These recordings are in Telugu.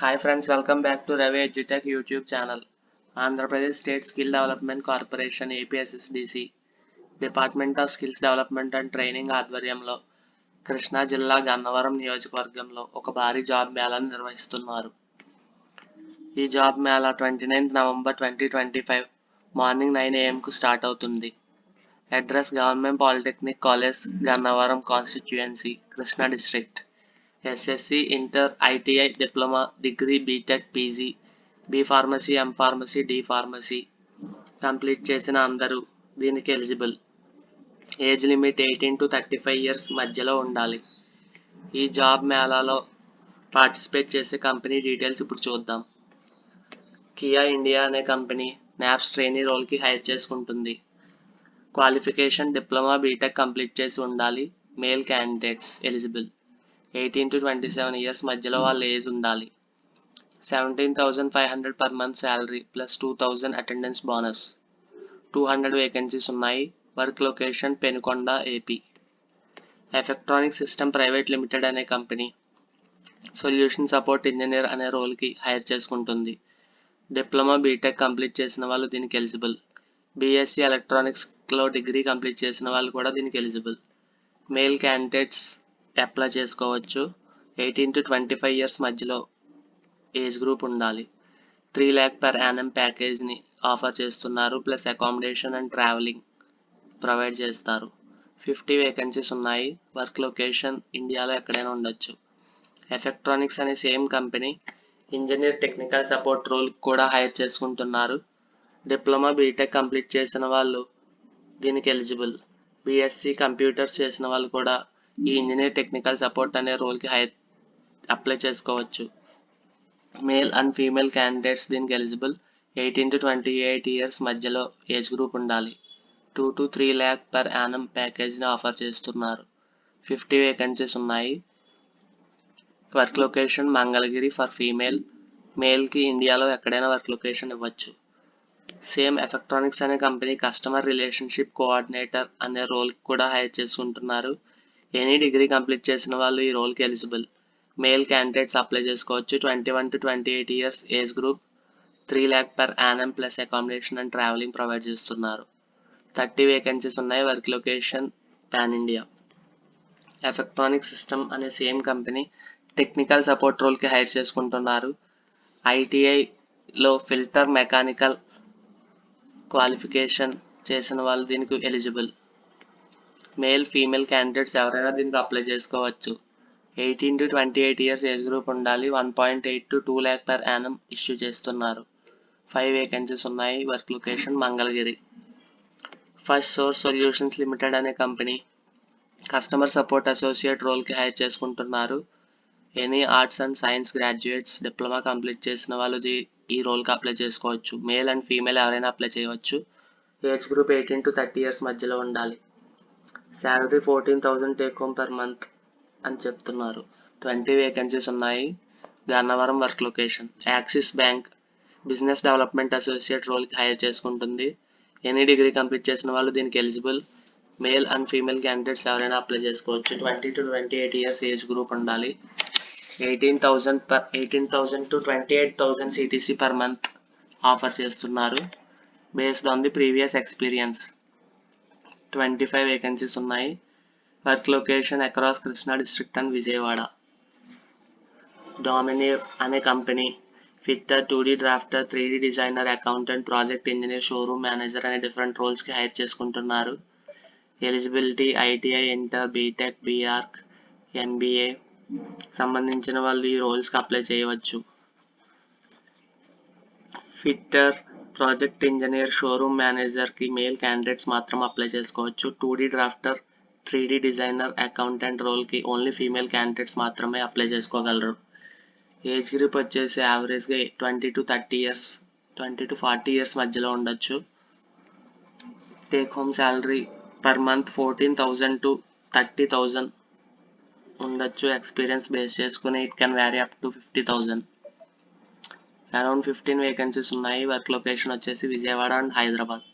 Hi friends, welcome back to Ravi EduTech YouTube channel. Andhra Pradesh State Skill Development Corporation APSSDC Department of Skills Development and Training ఆధ్వర్యంలో కృష్ణా జిల్లా గన్నవరం నియోజకవర్గంలో ఒక భారీ జాబ్ మేళాను నిర్వహిస్తున్నారు. ఈ job mela 29 November 2025 morning 9 AM కు స్టార్ట్ అవుతుంది. Address government polytechnic college Gannavaram constituency Krishna district. SSC, inter, ITI, diploma, degree, BTech, PG, B pharmacy, M pharmacy, D pharmacy complete చేసిన అందరూ దీనికి eligible. Age limit 18 to 35 years మధ్యలో ఉండాలి. ఈ జాబ్ మేళాలో పార్టిసిపేట్ చేసే కంపెనీ డీటెయిల్స్ ఇప్పుడు చూద్దాం. కియా ఇండియా అనే కంపెనీ నాప్స్ ట్రైనీ రోల్కి హైర్ చేసుకుంటుంది. క్వాలిఫికేషన్ డిప్లొమా, బీటెక్ కంప్లీట్ చేసి ఉండాలి. Male candidates eligible. 18 to 27 years మధ్యలో వాళ్ళ ఏజ్ ఉండాలి. 17,500 per month salary plus 2,000 attendance bonus. 200 vacancies ఉన్నాయి. Work location Penukonda, AP. Effectronic system private limited అనే కంపెనీ సొల్యూషన్ సపోర్ట్ ఇంజనీర్ అనే రోల్కి హైర్ చేసుకుంటుంది. డిప్లొమా, బీటెక్ కంప్లీట్ చేసిన వాళ్ళు దీనికి ఎలిజిబుల్. బీఎస్సీ ఎలక్ట్రానిక్స్లో డిగ్రీ కంప్లీట్ చేసిన వాళ్ళు కూడా దీనికి ఎలిజిబుల్. మేల్ క్యాండిడేట్స్ అప్లై చేసుకోవచ్చు. 18 to 25 ఇయర్స్ మధ్యలో ఏజ్ గ్రూప్ ఉండాలి. 3 lakh per annum ప్యాకేజ్ని ఆఫర్ చేస్తున్నారు. Plus accommodation and travelling provide చేస్తారు. 50 వేకెన్సీస్ ఉన్నాయి. వర్క్ లొకేషన్ ఇండియాలో ఎక్కడైనా ఉండొచ్చు. ఎఫెక్ట్రానిక్స్ అనే same company engineer technical support role కూడా హైర్ చేసుకుంటున్నారు. డిప్లొమా, బీటెక్ కంప్లీట్ చేసిన వాళ్ళు దీనికి ఎలిజిబుల్. బీఎస్సీ కంప్యూటర్స్ చేసిన వాళ్ళు కూడా ఈ ఇంజనీర్ టెక్నికల్ సపోర్ట్ అనే రోల్కి అప్లై చేసుకోవచ్చు. మేల్ అండ్ ఫీమేల్ క్యాండిడేట్స్ దీనికి ఎలిజిబుల్. 18 to 28 ఇయర్స్ మధ్యలో ఏజ్ గ్రూప్ ఉండాలి. 2 to 3 lakh per annum ప్యాకేజ్ని ఆఫర్ చేస్తున్నారు. 50 వేకెన్సీస్ ఉన్నాయి. Work location Mangalagiri for female. మేల్కి ఇండియాలో ఎక్కడైనా వర్క్ లొకేషన్ ఇవ్వచ్చు. సేమ్ ఎఫెక్ట్రానిక్స్ అనే కంపెనీ కస్టమర్ రిలేషన్షిప్ కోఆర్డినేటర్ అనే రోల్ కూడా హైర్ చేసుకుంటున్నారు. ఎనీ డిగ్రీ కంప్లీట్ చేసిన వాళ్ళు ఈ రోల్కి ఎలిజిబుల్. మేల్ క్యాండిడేట్స్ అప్లై చేసుకోవచ్చు. 21 to 28 years age group. 3 lakh per annum plus accommodation and travelling provide చేస్తున్నారు. 30 వేకెన్సీస్ ఉన్నాయి. Work location pan India. Effectronic system అనే సేమ్ కంపెనీ టెక్నికల్ సపోర్ట్ రోల్కి హైర్ చేసుకుంటున్నారు. ఐటీఐలో ఫిల్టర్ మెకానికల్ క్వాలిఫికేషన్ చేసిన వాళ్ళు దీనికి ఎలిజిబుల్. మేల్, ఫీమేల్ క్యాండిడేట్స్ ఎవరైనా దీనికి అప్లై చేసుకోవచ్చు. 18 to 28 ఇయర్స్ ఏజ్ గ్రూప్ ఉండాలి. 1.8 to 2 lakh per annum issue చేస్తున్నారు. 5 వేకెన్సీస్ ఉన్నాయి. Work location Mangalagiri. First source solutions limited అనే కంపెనీ కస్టమర్ సపోర్ట్ అసోసియేట్ రోల్కి హైర్ చేసుకుంటున్నారు. Any arts and science graduates diploma complete చేసిన వాళ్ళు ఈ రోల్కి అప్లై చేసుకోవచ్చు. మేల్ అండ్ ఫీమేల్ ఎవరైనా అప్లై చేయవచ్చు. ఏజ్ గ్రూప్ 18 to 30 ఇయర్స్ మధ్యలో ఉండాలి. Salary 14,000 take home per month అని చెప్తున్నారు. 20 వేకెన్సీస్ ఉన్నాయి. Gannavaram work location. Axis bank business development associate రోల్కి హైర్ చేసుకుంటుంది. ఎనీ డిగ్రీ కంప్లీట్ చేసిన వాళ్ళు దీనికి eligible. Male and female candidates ఎవరైనా అప్లై చేసుకోవచ్చు. 20 to 28 ఇయర్స్ ఏజ్ గ్రూప్ ఉండాలి. 18,000 to 28,000 CTC per month offer చేస్తున్నారు. Based on the previous experience. 25 vacancies ఉన్నాయి. Work location across Krishna district and Vijayawada. డామినీర్ అనే company fitter, 2D drafter, 3D designer, accountant, project engineer, showroom manager అనే డిఫరెంట్ రోల్స్కి హైర్ చేసుకుంటున్నారు. Eligibility ITI, inter, BTech, BArch, MBA సంబంధించిన వాళ్ళు ఈ రోల్స్కి అప్లై చేయవచ్చు. ఫిట్టర్, ప్రాజెక్ట్ ఇంజనీర్, షోరూమ్ మేనేజర్కి మేల్ క్యాండిడేట్స్ మాత్రం అప్లై చేసుకోవచ్చు. 2D drafter, 3D designer, accountant రోల్కి ఓన్లీ ఫీమేల్ క్యాండిడేట్స్ మాత్రమే అప్లై చేసుకోగలరు. ఏజ్ గ్రూప్ వచ్చేసి యావరేజ్గా 20 to 30 ఇయర్స్, 20 to 40 ఇయర్స్ మధ్యలో ఉండొచ్చు. Take home salary per month 14,000 to 30,000 ఉండొచ్చు. ఎక్స్పీరియన్స్ బేస్ చేసుకుని it can vary up to 50,000. Around 15 vacancies ఉన్నాయి. వర్క్ లొకేషన్ వచ్చేసి Vijayawada and Hyderabad.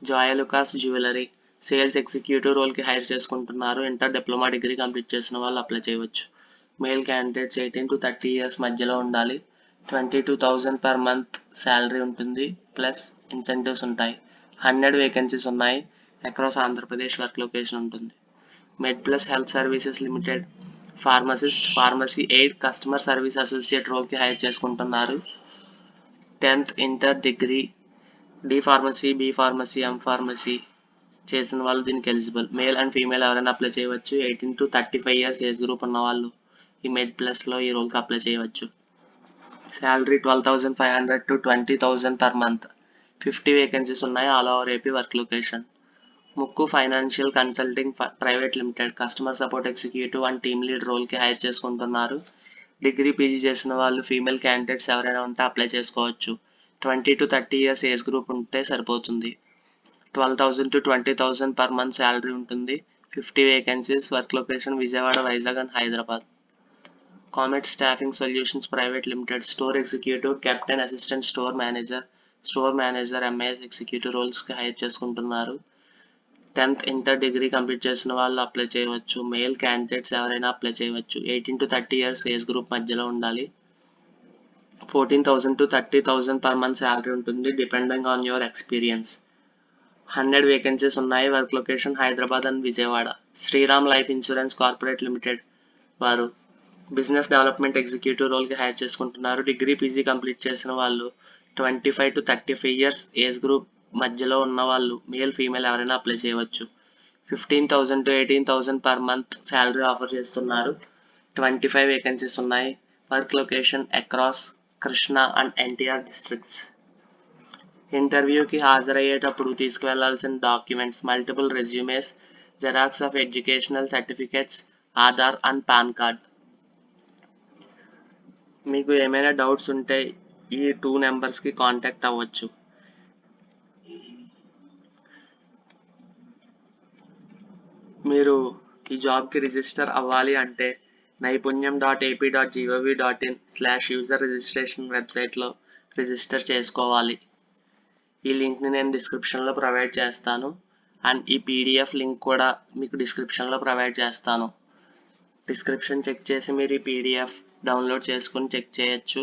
Joyalukkas jewellery sales executive రోల్కి హైర్ చేసుకుంటున్నారు. ఇంటర్, డిప్లొమా, డిగ్రీ కంప్లీట్ చేసిన వాళ్ళు అప్లై చేయవచ్చు. మేల్ క్యాండిడేట్స్ 18 to 30 ఇయర్స్ మధ్యలో ఉండాలి. 22,000 per month శాలరీ ఉంటుంది, ప్లస్ ఇన్సెంటివ్స్ ఉంటాయి. 100 వేకెన్సీస్ ఉన్నాయి. అక్రాస్ ఆంధ్రప్రదేశ్ వర్క్ లొకేషన్ ఉంటుంది. Med plus health services limited pharmacist, pharmacy aid, customer service associate రోల్కి హైర్ చేసుకుంటున్నారు. 10th inter degree D pharmacy, B pharmacy, M pharmacy చేసిన వాళ్ళు దీనికి ఎలిజిబుల్. మేల్ అండ్ ఫీమేల్ ఎవరైనా అప్లై చేయవచ్చు. 18 to 35 ఇయర్స్ ఏజ్ గ్రూప్ ఉన్న వాళ్ళు ఈ మెడ్ ప్లస్లో ఈ రోల్కి అప్లై చేయవచ్చు. Salary 12,500 to 20,000 per month. 50 vacancies ఉన్నాయి. All over AP work location. ముక్కు financial consulting private limited customer support executive and team lead రోల్కి హైర్ చేసుకుంటున్నారు. డిగ్రీ పీజీ చేసిన వాళ్ళు ఫీమేల్ క్యాండిడేట్స్ ఎవరైనా ఉంటే అప్లై చేసుకోవచ్చు. 20 to 30 ఇయర్స్ ఏజ్ గ్రూప్ ఉంటే సరిపోతుంది. 12,000 to 20,000 per month శాలరీ ఉంటుంది. 50 vacancies. Work location Vijayawada, Vizag and Hyderabad. Comet staffing solutions private limited store executive, captain, assistant store manager, MIS executive రోల్స్కి హైర్ చేసుకుంటున్నారు. 10th ఇంటర్ డిగ్రీ కంప్లీట్ చేసిన వాళ్ళు అప్లై చేయవచ్చు. మేల్ క్యాండిడేట్స్ ఎవరైనా అప్లై చేయవచ్చు. 18 to 30 ఇయర్స్ ఏజ్ గ్రూప్ మధ్యలో ఉండాలి. 14,000 to 30,000 per month శాలరీ ఉంటుంది, depending on your experience. 100 vacancies ఉన్నాయి. Work location Hyderabad and Vijayawada. Shriram life insurance corporate limited వారు బిజినెస్ డెవలప్మెంట్ ఎగ్జిక్యూటివ్ రోల్కి హైర్ చేసుకుంటున్నారు. డిగ్రీ పీజీ కంప్లీట్ చేసిన వాళ్ళు 25 to 35 ఇయర్స్ ఏజ్ గ్రూప్ మధ్యలో ఉన్న వాళ్ళు మేల్ ఫీమేల్ ఎవరైనా అప్లై చేయవచ్చు. 15,000 to 18,000 per month salary offer చేస్తున్నారు. 25 వేకెన్సీస్ ఉన్నాయి. Work location across Krishna and NTR districts. ఇంటర్వ్యూకి హాజరయ్యేటప్పుడు తీసుకువెళ్లాల్సిన documents: multiple resumes, xerox of educational certificates, Aadhaar and pan card. మీకు ఏమైనా డౌట్స్ ఉంటే ఈ 2 నెంబర్స్కి కాంటాక్ట్ అవ్వచ్చు. మీరు ఈ జాబ్కి రిజిస్టర్ అవ్వాలి అంటే naipuyam.ap.gov.in/user రిజిస్ట్రేషన్ వెబ్సైట్లో రిజిస్టర్ చేసుకోవాలి. ఈ లింక్ని నేను డిస్క్రిప్షన్లో ప్రొవైడ్ చేస్తాను. అండ్ ఈ పీడిఎఫ్ లింక్ కూడా మీకు డిస్క్రిప్షన్లో ప్రొవైడ్ చేస్తాను. డిస్క్రిప్షన్ చెక్ చేసి మీరు ఈ పీడిఎఫ్ డౌన్లోడ్ చేసుకుని చెక్ చేయొచ్చు.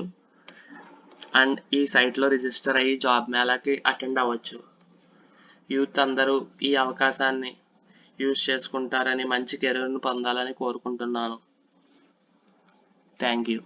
అండ్ ఈ సైట్లో రిజిస్టర్ అయ్యి జాబ్ మేళాకి అటెండ్ అవ్వచ్చు. యూత్ అందరూ ఈ అవకాశాన్ని యూజ్ చేసుకుంటారని, మంచి కెరీర్ను పొందాలని కోరుకుంటున్నాను. Thank you.